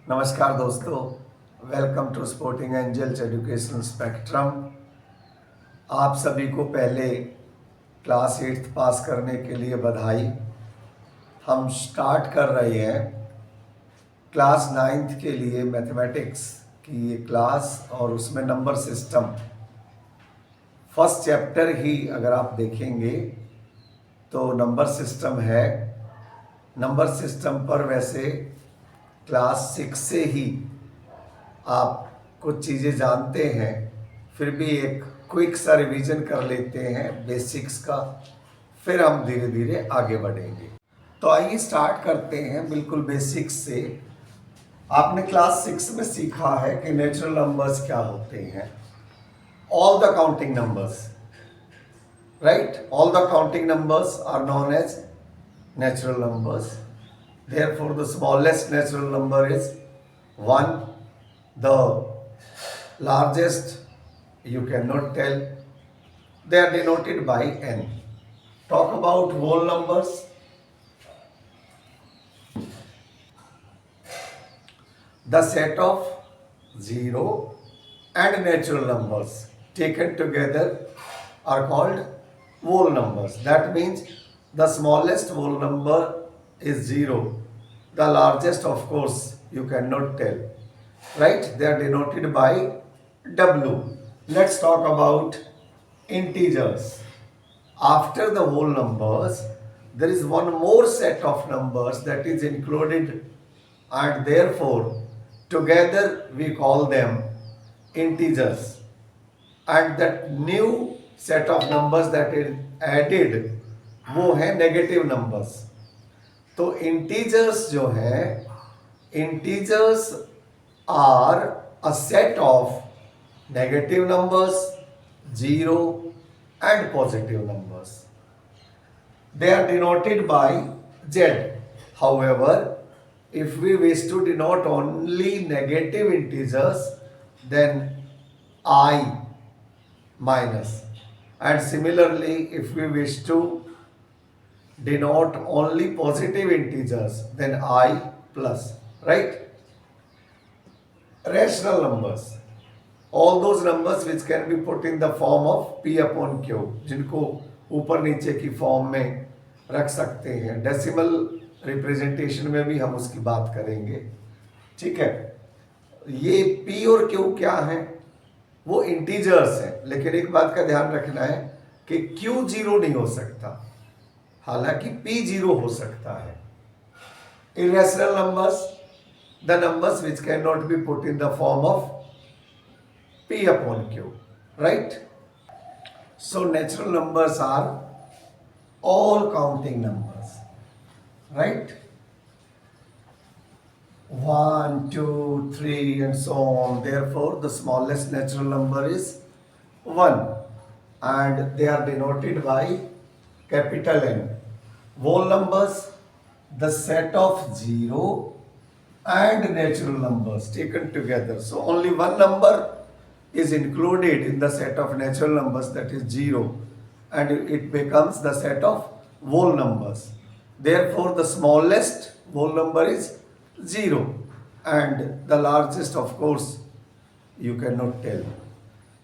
नमस्कार दोस्तों, welcome to sporting angels education spectrum. आप सभी को पहले क्लास 8th पास करने के लिए बधाई। हम स्टार्ट कर रहे हैं क्लास 9th के लिए मैथमेटिक्स की ये क्लास, और उसमें नंबर सिस्टम फर्स्ट चैप्टर ही अगर आप देखेंगे तो नंबर सिस्टम है। नंबर सिस्टम पर वैसे क्लास 6 से ही आप कुछ चीज़ें जानते हैं, फिर भी एक क्विक सा रिवीजन कर लेते हैं बेसिक्स का, फिर हम धीरे धीरे आगे बढ़ेंगे। तो आइए स्टार्ट करते हैं बिल्कुल बेसिक्स से। आपने क्लास 6 में सीखा है कि नेचुरल नंबर्स क्या होते हैं। All the counting numbers, right, all the counting numbers are known as natural numbers. Therefore, the smallest natural number is 1. The largest you cannot tell. They are denoted by n. Talk about whole numbers. The set of 0 and natural numbers taken together are called whole numbers. That means the smallest whole number is 0. The largest, of course, you cannot tell. Right? They are denoted by W. Let's talk about integers. After the whole numbers, there is one more set of numbers that is included, and therefore together we call them integers. And that new set of numbers that is added, वो है negative numbers. तो integers जो है, integers are a set of negative numbers, 0 and positive numbers. They are denoted by z. However, if we wish to denote only negative integers, then I minus. And similarly, if we wish to denote only positive integers, then I plus, right? Rational numbers, all those numbers which can be put in the form of p upon q, जिनको ऊपर नीचे की form में रख सकते हैं। Decimal representation में भी हम उसकी बात करेंगे, ठीक है। ये p और q क्या है? वो इंटीजर्स है, लेकिन एक बात का ध्यान रखना है कि q 0 नहीं हो सकता, हालांकि p 0 हो सकता है। Irrational numbers, the numbers which cannot be put in the form of p upon q, right? So natural numbers are all counting numbers, right? 1, 2, 3 and so on. Therefore, the smallest natural number is 1, and they are denoted by capital N. Whole numbers, the set of 0 and natural numbers taken together. So only one number is included in the set of natural numbers, that is 0, and it becomes the set of whole numbers. Therefore, the smallest whole number is 0, and the largest, of course, you cannot tell.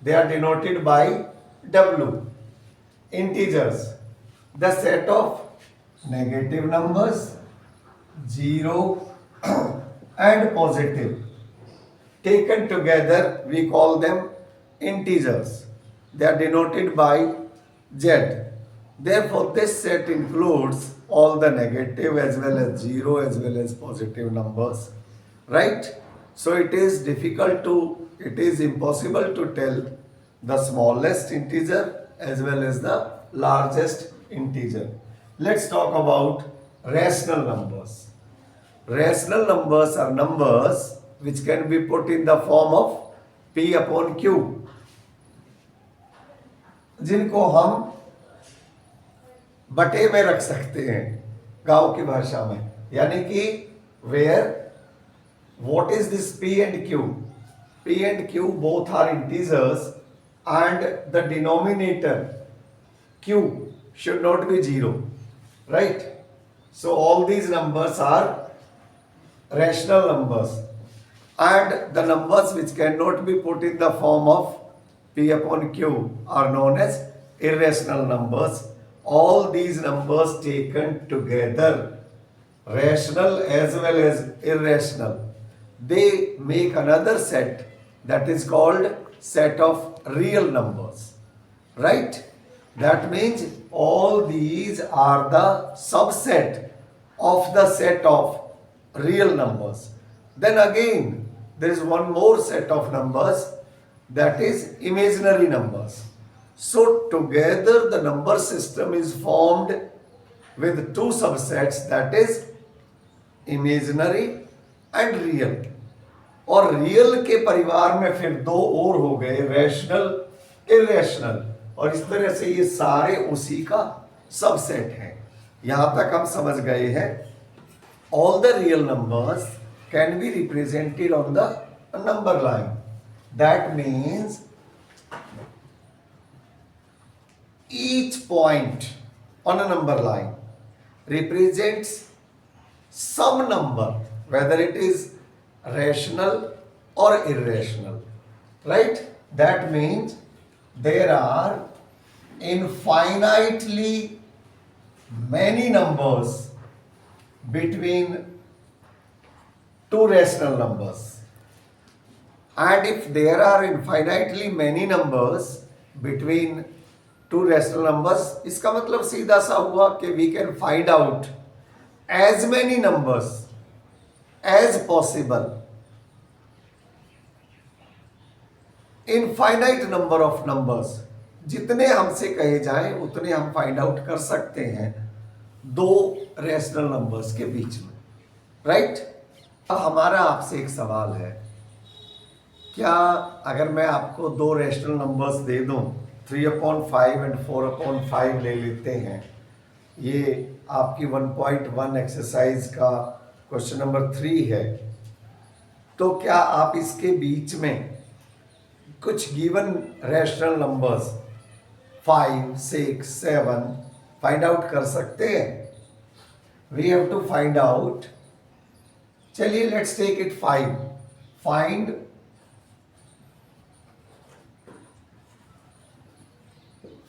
They are denoted by W. Integers, the set of negative numbers, 0 and positive, taken together we call them integers. They are denoted by Z. Therefore, this set includes all the negative as well as 0 as well as positive numbers, right? So it is impossible to tell the smallest integer as well as the largest integer. Let's talk about rational numbers. Rational numbers are numbers which can be put in the form of p upon q, जिनको हम बटे में रख सकते हैं गांव की भाषा में, यानी कि where what is this p and q? P and q both are integers, and the denominator q should not be 0, right? So all these numbers are rational numbers. and the numbers which cannot be put in the form of P upon Q are known as irrational numbers. All these numbers taken together, rational as well as irrational, they make another set that is called set of real numbers, right? That means all these are the subset of the set of real numbers. Then again, there is one more set of numbers, that is imaginary numbers. So together the number system is formed with two subsets, that is imaginary and real. और real के परिवार में फिर दो और हो गए, rational irrational, और इस तरह से ये सारे उसी का सबसेट हैं। यहां तक हम समझ गए हैं। All the real numbers can be represented on the number line. That means each point on a number line represents some number, whether it is rational or irrational, right? That means there are infinitely many numbers between two rational numbers, and if there are infinitely many numbers between two rational numbers, इसका मतलब सीधा सा हुआ कि we can find out as many numbers as possible, infinite number of numbers, जितने हमसे कहे जाएं उतने हम फाइंड आउट कर सकते हैं दो रैशनल नंबर्स के बीच में, राइट? अब हमारा आपसे एक सवाल है, क्या अगर मैं आपको दो रैशनल नंबर्स दे दूं, 3/5 एंड 4/5 ले लेते हैं, ये आपकी 1.1 एक्सरसाइज का क्वेश्चन नंबर 3 है, तो क्या आप इसके बीच में कुछ given rational numbers 5, 6, 7 find out कर सकते हैं? We have to find out, चलिए let's take it 5, find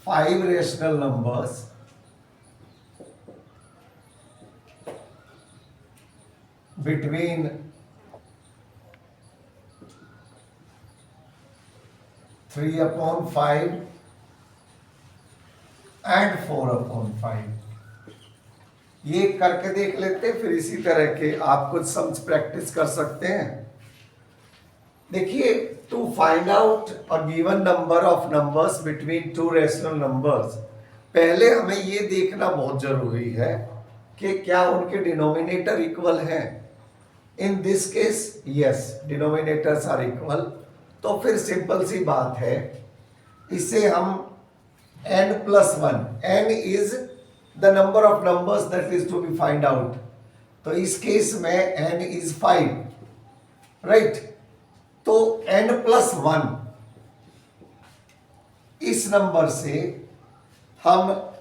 5 rational numbers between 3/5 and 4/5। ये करके देख लेते, फिर इसी तरह के आप कुछ सम्स प्रैक्टिस कर सकते हैं। देखिए, to find out a given number of numbers between two rational numbers, पहले हमें ये देखना बहुत जरूरी है कि क्या उनके डिनोमिनेटर इक्वल हैं। In this case yes, denominators are equal, तो फिर सिंपल सी बात है, इसे हम n+1, n is the number of numbers that is to be find out, तो इस केस में n इज 5, राइट? तो n+1 इस नंबर से हम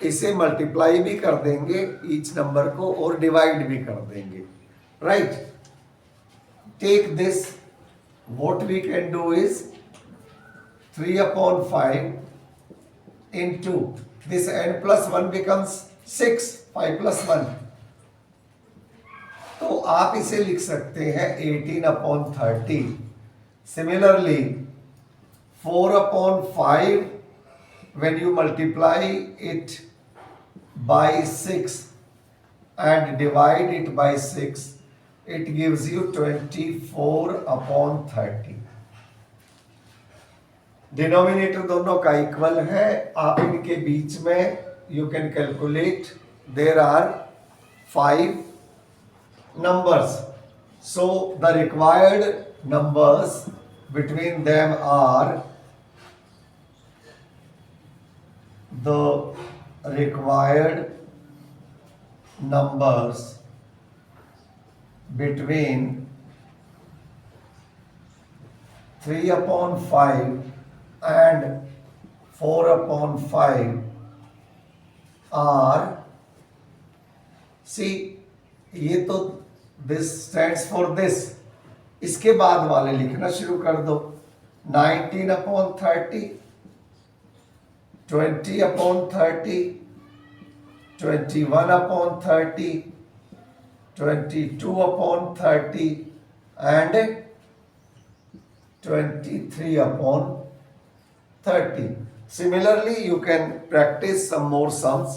इसे मल्टीप्लाई भी कर देंगे ईच नंबर को और डिवाइड भी कर देंगे, right? Take this, what we can do is 3/5 into this n+1 becomes 6, 5+1, तो आप इसे लिख सकते हैं 18/30। Similarly, 4/5, when you multiply it by 6 and divide it by 6, it gives you 24/30। Denominator दोनों का इक्वल है, आप इनके बीच में you can calculate, there are 5 numbers, so the required numbers between them are the required numbers between 3/5 and 4/5 are, see, ये तो this stands for this, इसके बाद वाले लिखना शुरू कर दो। 19/30, 20/30, 21/30, 22/30 and 23/30. Similarly, you can practice some more sums.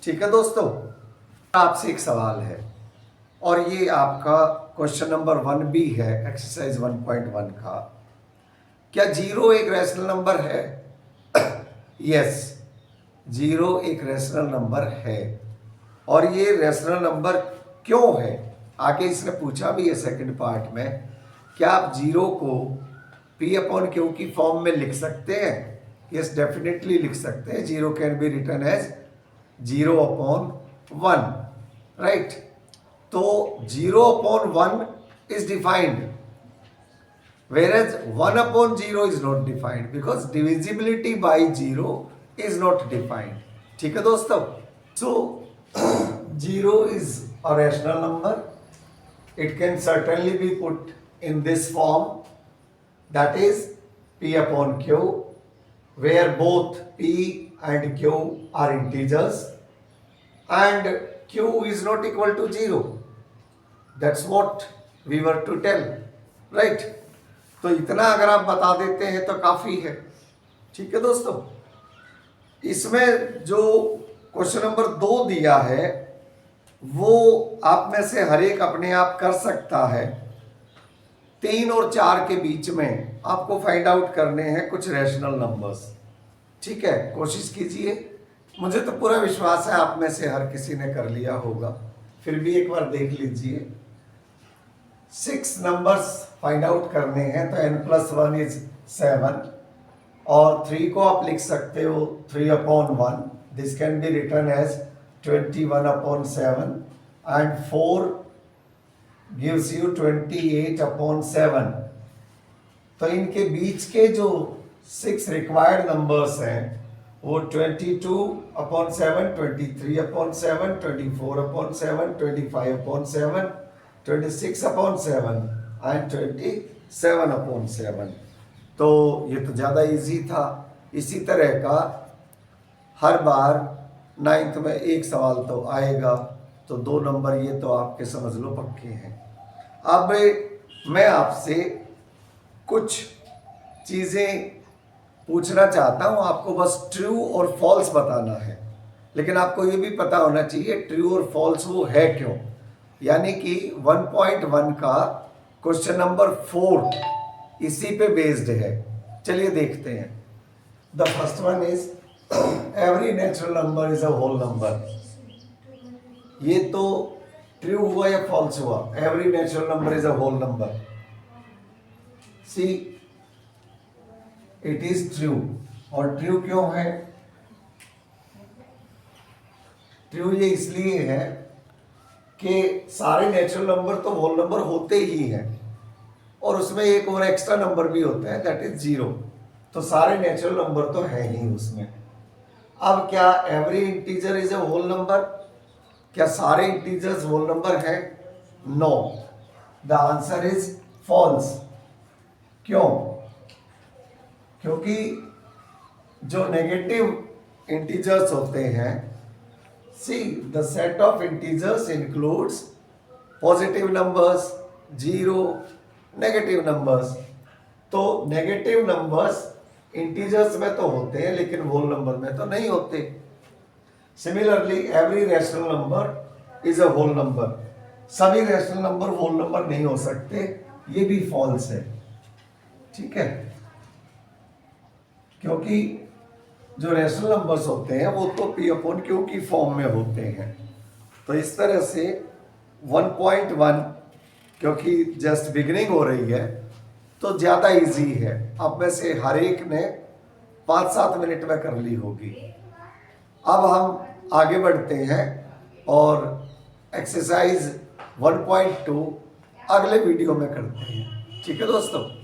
ठीक है दोस्तों, आपसे एक सवाल है और ये आपका क्वेश्चन नंबर 1 भी है एक्सरसाइज 1.1 का। क्या 0 एक रैशनल नंबर है? यस, 0 एक रैशनल नंबर है। और ये रैशनल नंबर क्यों है, आगे इसने पूछा भी है सेकंड पार्ट में। क्या आप 0 को P/Q की फॉर्म में लिख सकते हैं? यस, डेफिनेटली लिख सकते हैं। 0 can be written as 0/1, right. तो 0/1 is defined, whereas 1/0 is not defined because divisibility by 0 is not defined. ठीक है दोस्तों, so 0 is a rational number. It can certainly be put in this form, that is P/Q, where both P and Q are integers and Q is not equal to 0. That's what we were to tell, right? तो इतना अगर आप बता देते हैं तो काफ़ी है। ठीक है दोस्तों, इसमें जो क्वेश्चन नंबर 2 दिया है वो आप में से हर एक अपने आप कर सकता है। 3 और 4 के बीच में आपको फाइंड आउट करने हैं कुछ रैशनल नंबर्स। ठीक है, कोशिश कीजिए। मुझे तो पूरा विश्वास है आप में से हर किसी ने कर लिया होगा, फिर भी एक बार देख लीजिए। 6 नंबर्स फाइंड आउट करने हैं तो n+1 इज 7 और 3 को आप लिख सकते हो 3/1, this can be written as 21/7 and 4 gives you 28/7। तो इनके बीच के जो 6 रिक्वायर्ड नंबर्स हैं वो 22/7, 23/7, 24/7, 25/7, 26/7 एंड 27/7। तो ये तो ज़्यादा इजी था। इसी तरह का हर बार 9th में एक सवाल तो आएगा, तो 2 नंबर ये तो आपके समझ लो पक्के हैं। अब मैं आपसे कुछ चीज़ें पूछना चाहता हूँ, आपको बस ट्रू और फॉल्स बताना है। लेकिन आपको ये भी पता होना चाहिए ट्रू और फॉल्स वो है क्यों। यानी कि 1.1 का क्वेश्चन नंबर 4 इसी पे बेस्ड है। चलिए देखते हैं। The first one is every natural number is a whole number. ये तो ट्रू हुआ या फॉल्स हुआ? Every natural number is a whole number. See, it is true. और ट्रू क्यों है? ट्रू ये इसलिए है कि सारे नेचुरल नंबर तो होल नंबर होते ही हैं और उसमें एक और एक्स्ट्रा नंबर भी होता है, दैट इज 0। तो सारे नेचुरल नंबर तो है ही उसमें। अब क्या every integer is a whole number? क्या सारे इंटीजर्स होल नंबर है? No, the answer is false. क्यों? क्योंकि जो नेगेटिव इंटीजर्स होते हैं, see the set of integers includes positive numbers, 0, negative numbers। तो नेगेटिव नंबर्स इंटीजर्स में तो होते हैं लेकिन होल नंबर में तो नहीं होते। Similarly every rational number is a whole number. सभी रैशनल नंबर होल नंबर नहीं हो सकते, ये भी फॉल्स है। ठीक है, क्योंकि जो रैशनल नंबर्स होते हैं वो तो P/Q की फॉर्म में होते हैं। तो इस तरह से 1.1 क्योंकि जस्ट बिगिनिंग हो रही है तो ज़्यादा इजी है। अब में से हर एक ने 5-7 मिनट में कर ली होगी। अब हम आगे बढ़ते हैं और एक्सरसाइज 1.2 अगले वीडियो में करते हैं। ठीक है दोस्तों।